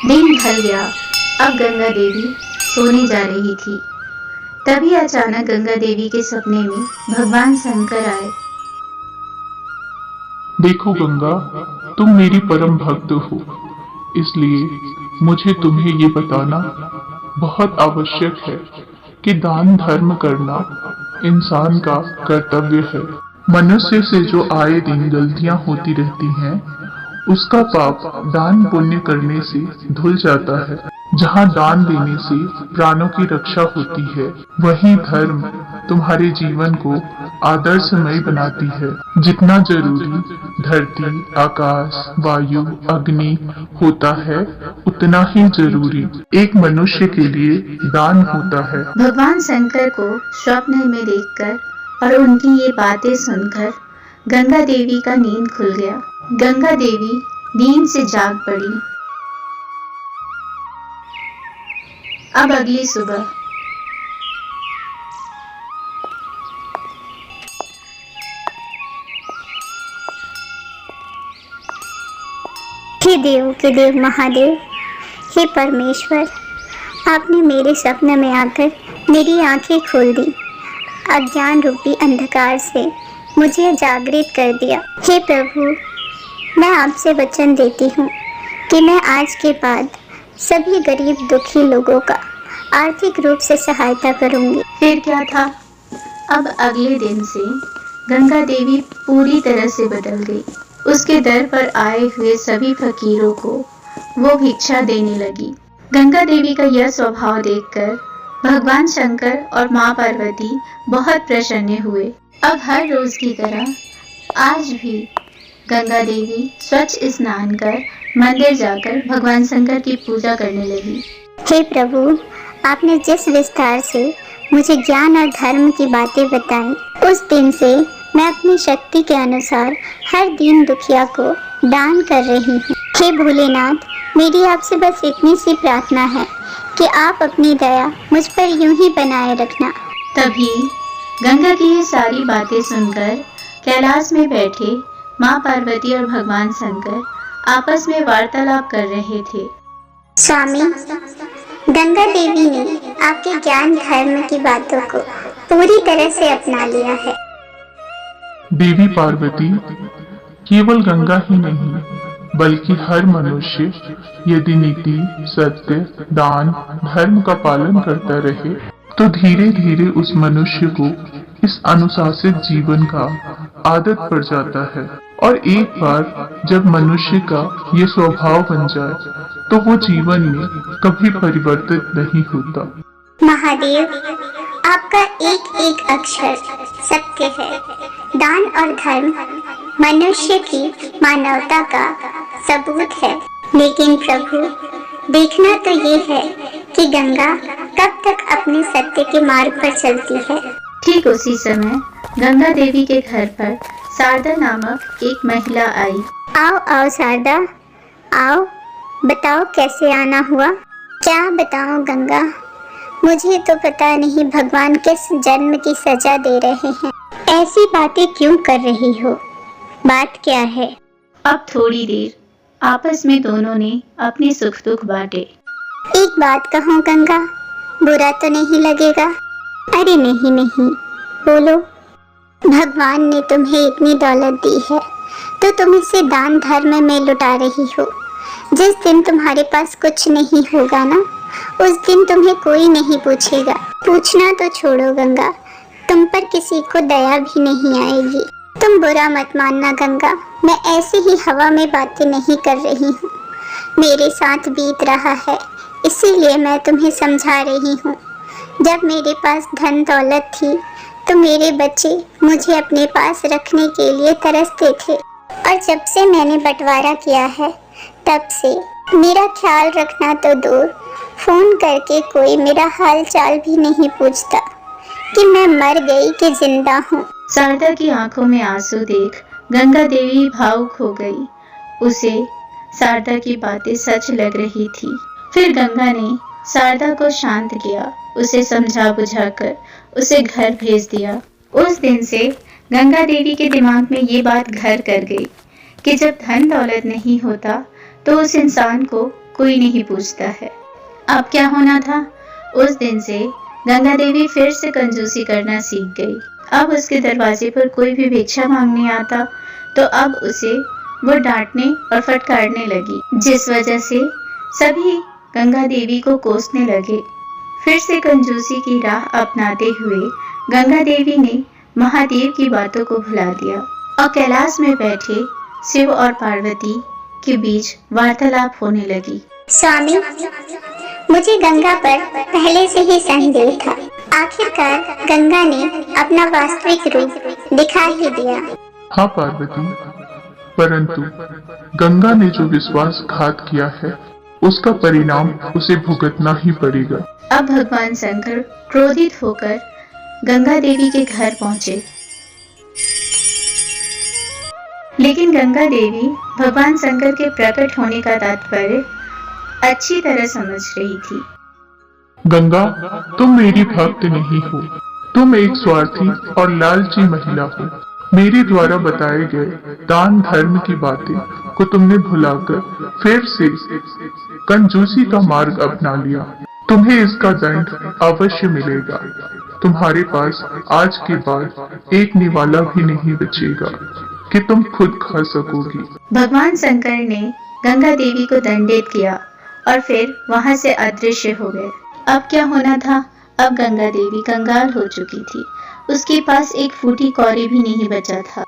दिन ढल गया। अब गंगा देवी सोने जा रही थी। तभी अचानक गंगा देवी के सपने में भगवान शंकर आए। देखो गंगा, तुम मेरी परम भक्त हो, इसलिए मुझे तुम्हें ये बताना बहुत आवश्यक है कि दान धर्म करना इंसान का कर्तव्य है। मनुष्य से जो आए दिन गलतियां होती रहती हैं, उसका पाप दान पुण्य करने से धुल जाता है। जहाँ दान देने से प्राणों की रक्षा होती है, वहीं धर्म तुम्हारे जीवन को आदर्शमय बनाती है। जितना जरूरी धरती, आकाश, वायु, अग्नि होता है, उतना ही जरूरी एक मनुष्य के लिए दान होता है। भगवान शंकर को स्वप्न में देखकर और उनकी ये बातें सुनकर गंगा देवी का नींद खुल गया। गंगा देवी नींद से जाग पड़ी। अब अगली सुबह हे देव के देव महादेव, हे परमेश्वर, आपने मेरे सपने में आकर मेरी आंखें खोल दी। अज्ञान रूपी अंधकार से मुझे जागृत कर दिया। हे प्रभु, मैं आपसे वचन देती हूँ कि मैं आज के बाद सभी गरीब दुखी लोगों का आर्थिक रूप से सहायता करूँगी। फिर क्या था? अब अगले दिन से गंगा देवी पूरी तरह से बदल गई। उसके दर पर आए हुए सभी फकीरों को वो भिक्षा देने लगी। गंगा देवी का यह स्वभाव देखकर भगवान शंकर और माँ पार्वती बहुत प्रसन्न हुए। अब हर रोज की तरह आज भी गंगा देवी स्वच्छ स्नान कर मंदिर जाकर भगवान शंकर की पूजा करने लगी। हे प्रभु, आपने जिस विस्तार से मुझे ज्ञान और धर्म की बातें बताई, उस दिन से मैं अपनी शक्ति के अनुसार हर दीन दुखिया को दान कर रही हूँ। हे भोलेनाथ, मेरी आपसे बस इतनी सी प्रार्थना है कि आप अपनी दया मुझ पर यूं ही बनाए रखना। तभी गंगा की ये सारी बातें सुनकर कैलाश में बैठे माँ पार्वती और भगवान शंकर आपस में वार्तालाप कर रहे थे। स्वामी, गंगा देवी ने आपके ज्ञान धर्म की बातों को पूरी तरह से अपना लिया है। देवी पार्वती, केवल गंगा ही नहीं बल्कि हर मनुष्य यदि नीति, सत्य, दान, धर्म का पालन करता रहे तो धीरे धीरे उस मनुष्य को इस अनुशासित जीवन का आदत पड़ जाता है। और एक बार जब मनुष्य का ये स्वभाव बन जाए तो वो जीवन में कभी परिवर्तित नहीं होता। महादेव, आपका एक एक अक्षर सत्य है। दान और धर्म मनुष्य की मानवता का सबूत है। लेकिन प्रभु, देखना तो ये है कि गंगा कब तक अपने सत्य के मार्ग पर चलती है। ठीक उसी समय गंगा देवी के घर पर शारदा नामक एक महिला आई। आओ आओ शारदा, आओ, बताओ कैसे आना हुआ। क्या बताऊं गंगा, मुझे तो पता नहीं भगवान किस जन्म की सजा दे रहे हैं। ऐसी बातें क्यों कर रही हो? बात क्या है? अब थोड़ी देर आपस में दोनों ने अपने सुख दुख बांटे। एक बात कहूँ गंगा, बुरा तो नहीं लगेगा? अरे नहीं नहीं, बोलो। भगवान ने तुम्हें इतनी दौलत दी है तो तुम इसे दान धर्म में लुटा रही हो। जिस दिन तुम्हारे पास कुछ नहीं होगा ना, उस दिन तुम्हें कोई नहीं पूछेगा। पूछना तो छोड़ो गंगा, तुम पर किसी को दया भी नहीं आएगी। तुम बुरा मत मानना गंगा, मैं ऐसे ही हवा में बातें नहीं कर रही हूँ। मेरे साथ बीत रहा है, इसीलिए मैं तुम्हें समझा रही हूँ। जब मेरे पास धन दौलत थी तो मेरे बच्चे मुझे अपने पास रखने के लिए तरसते थे, और जब से मैंने बंटवारा किया है तब से मेरा ख्याल रखना तो दूर, फोन करके कोई मेरा हाल चाल भी नहीं पूछता कि मैं मर गई कि जिंदा हूँ। शारदा की आंखों में आंसू देख गंगा देवी भावुक हो गई। उसे शारदा की बातें सच लग रही थी। फिर गंगा ने शारदा को शांत किया, उसे समझा बुझाकर उसे घर भेज दिया। उस दिन से गंगा देवी के दिमाग में ये बात घर कर गई कि जब धन दौलत नहीं होता तो उस इंसान को कोई नहीं पूछता है। अब क्या होना था? उस दिन से गंगा देवी फिर से कंजूसी करना सीख गई। अब उसके दरवाजे पर कोई भी भिक्षा मांगने आता तो अब उसे वो डांटने और फटकारने लगी, जिस वजह से सभी गंगा देवी को कोसने लगे। फिर से कंजूसी की राह अपनाते हुए गंगा देवी ने महादेव की बातों को भुला दिया और कैलाश में बैठे शिव और पार्वती के बीच वार्तालाप होने लगी। स्वामी, मुझे गंगा पर पहले से ही संदेह था। आखिरकार गंगा ने अपना वास्तविक रूप दिखा ही दिया। हाँ पार्वती, परंतु गंगा ने जो विश्वासघात किया है उसका परिणाम उसे भुगतना ही पड़ेगा। अब भगवान शंकर क्रोधित होकर गंगा देवी के घर पहुंचे, लेकिन गंगा देवी भगवान शंकर के प्रकट होने का तात्पर्य अच्छी तरह समझ रही थी। गंगा, तुम मेरी भक्त नहीं हो, तुम एक स्वार्थी और लालची महिला हो। मेरे द्वारा बताए गए दान धर्म की बातें को तुमने भुलाकर फिर से कंजूसी का मार्ग अपना लिया। तुम्हें इसका दंड अवश्य मिलेगा। तुम्हारे पास आज के बाद एक निवाला भी नहीं बचेगा कि तुम खुद खा सकोगी। भगवान शंकर ने गंगा देवी को दंडित किया और फिर वहां से अदृश्य हो गए। अब क्या होना था? अब गंगा देवी कंगाल हो चुकी थी। उसके पास एक फूटी कौड़ी भी नहीं बचा था।